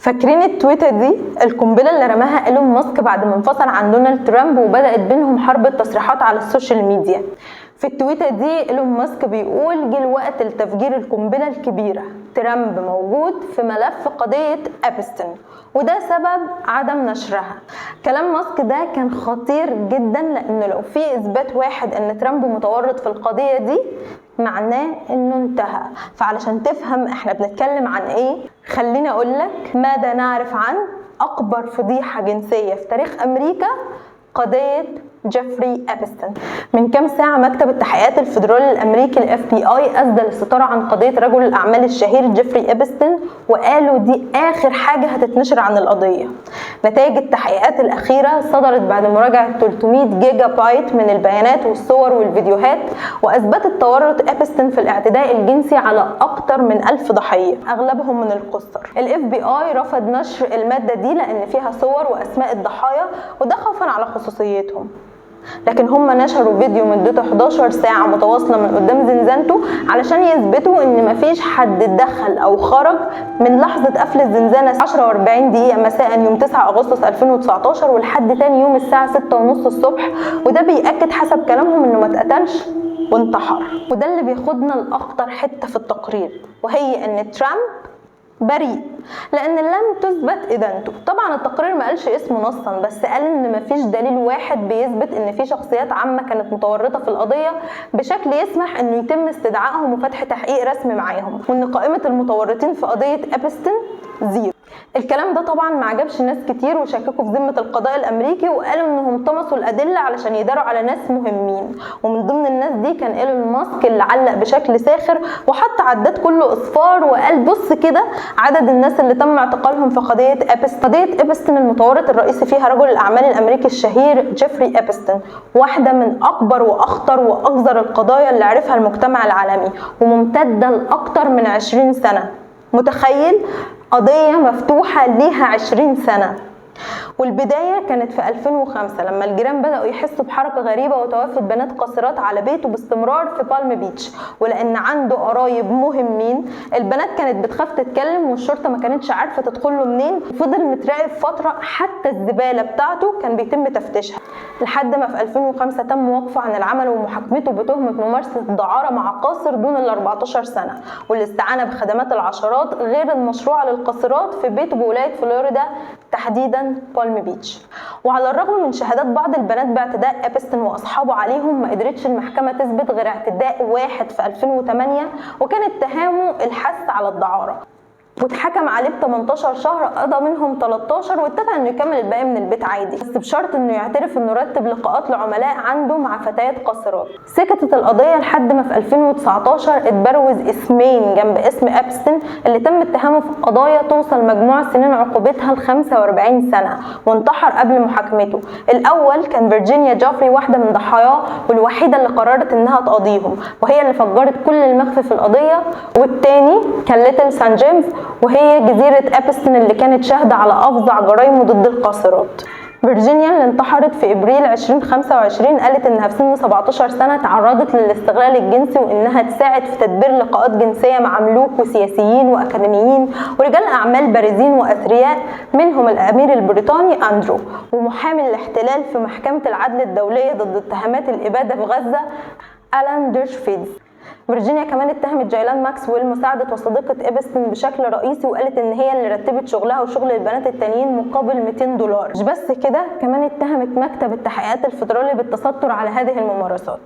فاكرين التويتة دي، القنبلة اللي رماها ايلون ماسك بعد ما انفصل عن دونالد ترامب وبدأت بينهم حرب التصريحات على السوشيال ميديا؟ في التويتة دي ايلون ماسك بيقول: جه الوقت لتفجير القنبلة الكبيرة، ترامب موجود في ملف قضية أبستن وده سبب عدم نشرها. كلام ماسك ده كان خطير جدا، لانه لو في اثبات واحد ان ترامب متورط في القضية دي معناه انه انتهى. فعلشان تفهم احنا بنتكلم عن ايه، خليني اقولك ماذا نعرف عن اكبر فضيحة جنسية في تاريخ امريكا، قضية جيفري أبستن. من كام ساعة مكتب التحقيقات الفيدرالي الأمريكي ال FBI أسدل الاستطارة عن قضية رجل الأعمال الشهير جيفري أبستن، وقالوا دي آخر حاجة هتتنشر عن القضية. نتائج التحقيقات الأخيرة صدرت بعد مراجعة 300 جيجا بايت من البيانات والصور والفيديوهات، وأثبتت تورط أبستن في الاعتداء الجنسي على أكثر من 1000 ضحية، أغلبهم من القُصّر. ال FBI رفض نشر المادة دي لأن فيها صور وأسماء الضحايا، وده خوفا على خصوصيتهم. لكن هم نشروا فيديو مدته 11 ساعة متواصلة من قدام زنزانته علشان يثبتوا ان مفيش حد دخل او خرج من لحظة قفل الزنزانة 10:40 دقيقة مساء يوم 9 اغسطس 2019 ولحد تاني يوم الساعة 6:30 الصبح، وده بيأكد حسب كلامهم انه ما اتقتلش وانتحر. وده اللي بياخدنا لأخطر حتة في التقرير، وهي ان ترامب بريء لان لم تثبت ادانته. طبعا التقرير ما قالش اسمه نصا، بس قال ان مفيش دليل واحد بيثبت ان في شخصيات عامه كانت متورطه في القضيه بشكل يسمح انه يتم استدعائهم وفتح تحقيق رسمي معاهم، وان قائمه المتورطين في قضيه أبستن زيرو. الكلام ده طبعا ما عجبش ناس كتير وشككوا في ذمه القضاء الامريكي، وقالوا انهم طمسوا الادله علشان يداروا على ناس مهمين، ومن ضمن الناس دي كان ايلون ماسك اللي علق بشكل ساخر وحط عداد كله اصفار وقال: بص كده عدد الناس اللي تم اعتقالهم في قضيه أبستن. قضيه أبستن المتورط الرئيسي فيها رجل الاعمال الامريكي الشهير جيفري أبستن، واحده من اكبر واخطر واقذر القضايا اللي عرفها المجتمع العالمي، وممتده لاكثر من 20 سنه. متخيل؟ قضية مفتوحة ليها 20 سنة. والبداية كانت في 2005 لما الجيران بدأوا يحسوا بحركة غريبة وتوافد بنات قاصرات على بيته باستمرار في بالم بيتش، ولأن عنده قرايب مهمين البنات كانت بتخاف تتكلم والشرطة ما كانتش عارفة تدخله منين، وفضل متراقب فترة حتى الزبالة بتاعته كان بيتم تفتيشها، لحد ما في 2005 تم وقفه عن العمل ومحاكمته بتهمة ممارسة الدعارة مع قاصر دون ال 14 سنة والاستعانة بخدمات العشرات غير المشروعة للقاصرات في بيته بولاية فلوريدا تحديدا بالم بيتش. وعلى الرغم من شهادات بعض البنات باعتداء أبستن واصحابه عليهم، ما قدرتش المحكمة تثبت غير اعتداء واحد في 2008 وكان اتهامه الحث على الدعارة، واتحكم عليه ب 18 شهر، قضى منهم 13 واتفق انه يكمل الباقي من البيت عادي، بس بشرط انه يعترف انه رتب لقاءات لعملاء عنده مع فتيات قاصرات. سكتت القضيه لحد ما في 2019 اتبروز اسمين جنب اسم أبستن اللي تم اتهامه في قضايا توصل مجموع سنين عقوبتها ل 45 سنه، وانتحر قبل محاكمته. الاول كان فيرجينيا جيفري، واحده من ضحاياه والوحيده اللي قررت انها تقاضيهم، وهي اللي فجرت كل المخفي في القضيه. والتاني كان ليتل سان جيمس، وهي جزيرة أبستن اللي كانت شاهدة على أفظع جرائمه ضد القاصرات. فيرجينيا اللي انتحرت في ابريل 2025 قالت انها في سن 17 سنة تعرضت للاستغلال الجنسي، وانها تساعد في تدبير لقاءات جنسية مع ملوك وسياسيين واكاديميين ورجال اعمال بارزين واثرياء، منهم الامير البريطاني اندرو، ومحامي الاحتلال في محكمة العدل الدولية ضد اتهامات الابادة في غزة ألان ديرشفيلد. فيرجينيا كمان اتهمت جايلان ماكسويل مساعدة وصديقة أبستن بشكل رئيسي، وقالت ان هي اللي رتبت شغلها وشغل البنات التانيين مقابل 200 دولار. مش بس كده، كمان اتهمت مكتب التحقيقات الفيدرالي بالتستر على هذه الممارسات.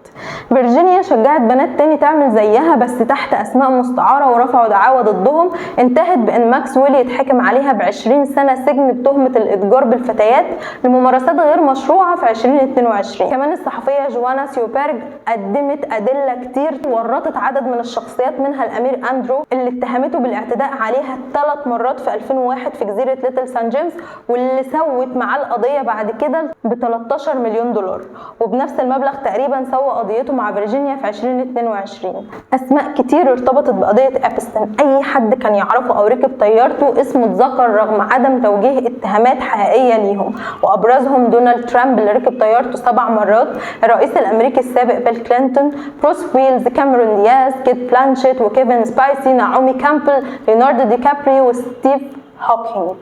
فيرجينيا شجعت بنات تاني تعمل زيها بس تحت اسماء مستعارة ورفعوا دعاوى ضدهم، انتهت بان ماكسويل يتحكم عليها ب20 سنة سجن بتهمة الاتجار بالفتيات لممارسات غير مشروعة في 2022. كمان الصحفية جوانا سيوبرج قدمت ادلة كتير ورطت عدد من الشخصيات منها الامير اندرو اللي اتهمته بالاعتداء عليها 3 مرات في 2001 في جزيرة ليتل سان جيمس، واللي سوت معاه القضية بعد كده ب 13 مليون دولار، وبنفس المبلغ تقريبا سوى قضيته مع فيرجينيا في 2022. اسماء كتير ارتبطت بقضية أبستن، اي حد كان يعرفه او ركب طيارته اسمه اتذكر رغم عدم توجيه اتهامات حقيقية ليهم، وابرزهم دونالد ترامب اللي ركب طيارته 7 مرات، الرئيس الامريكي السابق بيل كلينتون، بروس ويلز، كاميرون دياز، كيت بلانشيت، وكيفن سبايسي، نعومي كامبل، ليوناردو دي كابريو، وستيف هوكينج.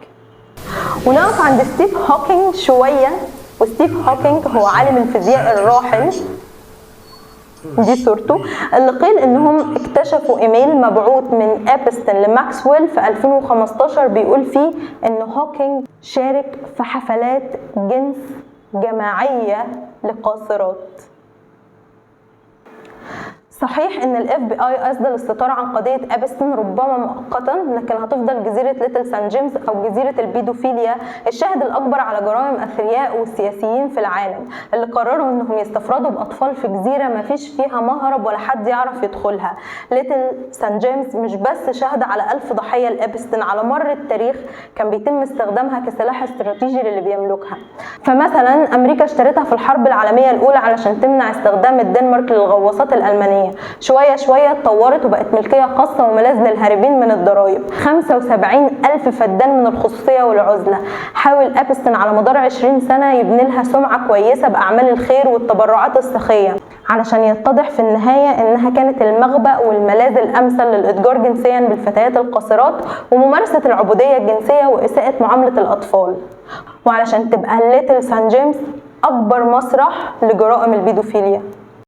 ونقف عند ستيف هوكينج شوية. وستيف هوكينج هو عالم الفيزياء الراحل، دي صورته، اللي قيل انهم اكتشفوا ايميل مبعوث من ابستن لماكسويل في 2015 بيقول فيه ان هوكينج شارك في حفلات جنس جماعية لقاصرات. صحيح ان الاف بي اي اسدل الستار عن قضيه ابستن ربما مؤقتا، لكن هتفضل جزيره ليتل سان جيمس او جزيره البيدوفيليا الشاهد الاكبر على جرائم اثرياء والسياسيين في العالم اللي قرروا انهم يستفردوا باطفال في جزيره ما فيش فيها مهرب ولا حد يعرف يدخلها. ليتل سان جيمس مش بس شهد على 1000 ضحيه لابستن، على مر التاريخ كان بيتم استخدامها كسلاح استراتيجي للي بيملكها. فمثلا امريكا اشترتها في الحرب العالميه الاولى علشان تمنع استخدام الدنمارك للغواصات الالمانيه. شوية شوية اتطورت وبقت ملكية خاصة وملاذ للهاربين من الضرائب. 75,000 فدان من الخصوصية والعزلة. حاول ابستن على مدار 20 سنة يبني لها سمعة كويسة بأعمال الخير والتبرعات السخية، علشان يتضح في النهاية انها كانت المخبأ والملاذ الامثل للاتجار جنسيا بالفتيات القاصرات وممارسة العبودية الجنسية واساءة معاملة الاطفال، وعلشان تبقى ليتل سان جيمس اكبر مسرح لجرائم البيدوفيليا.